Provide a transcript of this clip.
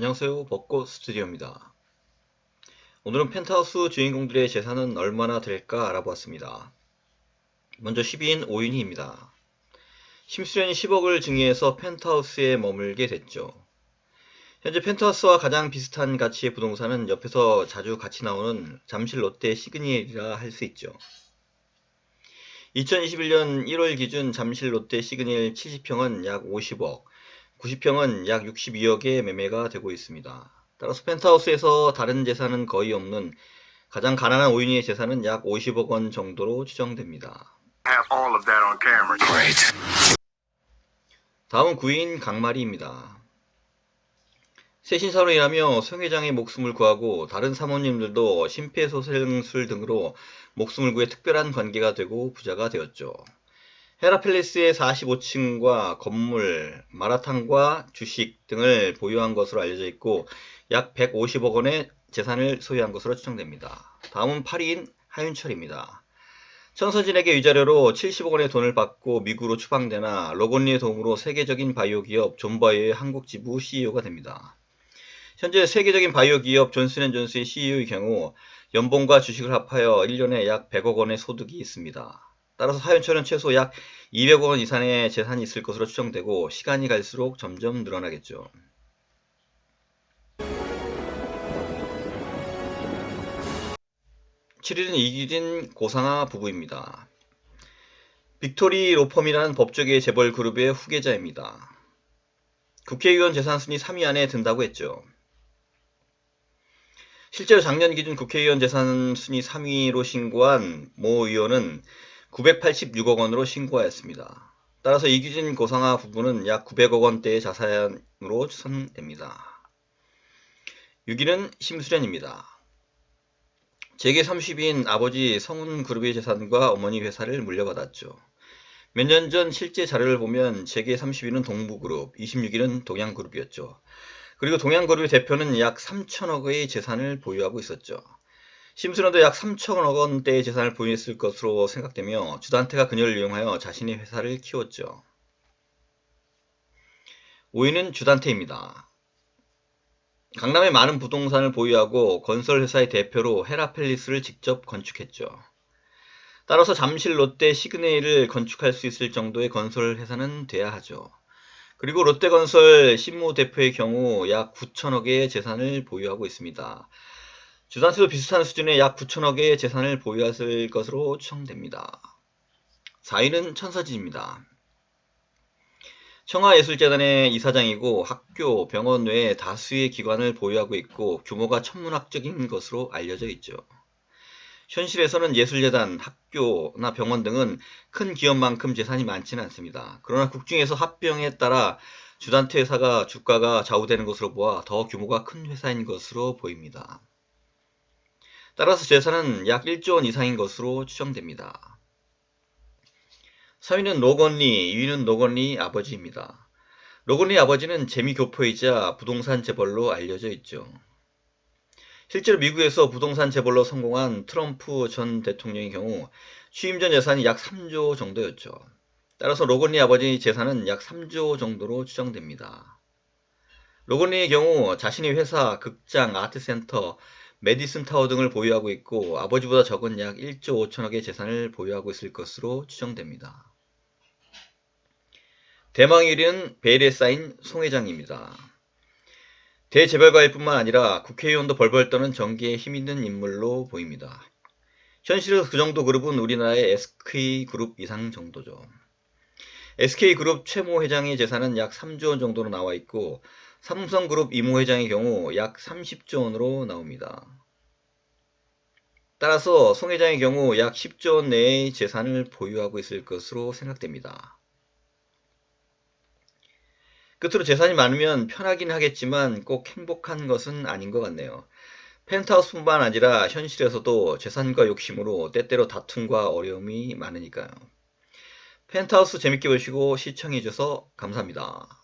안녕하세요, 벚꽃 스튜디오입니다. 오늘은 펜트하우스 주인공들의 재산은 얼마나 될까 알아보았습니다. 먼저 10위인 오윤희입니다. 심수련이 10억을 증여해서 펜트하우스에 머물게 됐죠. 현재 펜트하우스와 가장 비슷한 가치의 부동산은 옆에서 자주 같이 나오는 잠실 롯데 시그니엘이라 할 수 있죠. 2021년 1월 기준 잠실 롯데 시그니엘 70평은 약 50억, 90평은 약 62억에 매매가 되고 있습니다. 따라서 펜트하우스에서 다른 재산은 거의 없는 가장 가난한 오윤희의 재산은 약 50억 원 정도로 추정됩니다. 다음은 9위인 강마리입니다. 세신사로 일하며 송 회장의 목숨을 구하고 다른 사모님들도 심폐소생술 등으로 목숨을 구해 특별한 관계가 되고 부자가 되었죠. 헤라팰리스의 45층과 건물, 마라탕과 주식 등을 보유한 것으로 알려져 있고 약 150억 원의 재산을 소유한 것으로 추정됩니다. 다음은 8위인 하윤철입니다. 천서진에게 위자료로 70억 원의 돈을 받고 미국으로 추방되나 로건리의 도움으로 세계적인 바이오 기업 존바이오의 한국 지부 CEO가 됩니다. 현재 세계적인 바이오 기업 존슨앤존스의 CEO의 경우 연봉과 주식을 합하여 1년에 약 100억 원의 소득이 있습니다. 따라서 하윤철은 최소 약 200억 원 이상의 재산이 있을 것으로 추정되고 시간이 갈수록 점점 늘어나겠죠. 7위는 이규진 고상하 부부입니다. 빅토리 로펌이라는 법조계 재벌 그룹의 후계자입니다. 국회의원 재산 순위 3위 안에 든다고 했죠. 실제로 작년 기준 국회의원 재산 순위 3위로 신고한 모 의원은 986억 원으로 신고하였습니다. 따라서 이규진 고상하 부부는 약 900억 원대의 자산으로 추산됩니다. 6위는 심수련입니다. 재계 30위인 아버지 성운그룹의 재산과 어머니 회사를 물려받았죠. 몇 년 전 실제 자료를 보면 재계 30위는 동부그룹, 26위는 동양그룹이었죠. 그리고 동양그룹의 대표는 약 3천억의 재산을 보유하고 있었죠. 심수련도 약 3천억 원대의 재산을 보유했을 것으로 생각되며 주단태가 그녀를 이용하여 자신의 회사를 키웠죠. 5위는 주단태입니다. 강남에 많은 부동산을 보유하고 건설회사의 대표로 헤라팰리스를 직접 건축했죠. 따라서 잠실 롯데 시그네일을 건축할 수 있을 정도의 건설회사는 돼야 하죠. 그리고 롯데건설 신무 대표의 경우 약 9천억의 재산을 보유하고 있습니다. 주단태도 비슷한 수준의 약 9천억의 재산을 보유했을 것으로 추정됩니다. 4위는 천서진입니다. 청하예술재단의 이사장이고 학교, 병원 외에 다수의 기관을 보유하고 있고 규모가 천문학적인 것으로 알려져 있죠. 현실에서는 예술재단, 학교나 병원 등은 큰 기업만큼 재산이 많지는 않습니다. 그러나 국중에서 합병에 따라 주단태 회사가 주가가 좌우되는 것으로 보아 더 규모가 큰 회사인 것으로 보입니다. 따라서 재산은 약 1조 원 이상인 것으로 추정됩니다. 3위는 로건리, 2위는 로건리 아버지입니다. 로건리 아버지는 재미교포이자 부동산 재벌로 알려져 있죠. 실제로 미국에서 부동산 재벌로 성공한 트럼프 전 대통령의 경우 취임 전 재산이 약 3조 정도였죠. 따라서 로건리 아버지 재산은 약 3조 정도로 추정됩니다. 로건리의 경우 자신의 회사, 극장, 아트센터, 메디슨 타워 등을 보유하고 있고 아버지보다 적은 약 1조 5천억의 재산을 보유하고 있을 것으로 추정됩니다. 대망의 1위는 베일에 쌓인 송 회장입니다. 대재벌가일 뿐만 아니라 국회의원도 벌벌 떠는 정계에 힘있는 인물로 보입니다. 현실에서 그 정도 그룹은 우리나라의 SK그룹 이상 정도죠. SK그룹 최모 회장의 재산은 약 3조 원 정도로 나와 있고 삼성그룹 이모 회장의 경우 약 30조 원으로 나옵니다. 따라서 송 회장의 경우 약 10조 원 내의 재산을 보유하고 있을 것으로 생각됩니다. 끝으로 재산이 많으면 편하긴 하겠지만 꼭 행복한 것은 아닌 것 같네요. 펜트하우스뿐만 아니라 현실에서도 재산과 욕심으로 때때로 다툼과 어려움이 많으니까요. 펜트하우스 재밌게 보시고 시청해주셔서 감사합니다.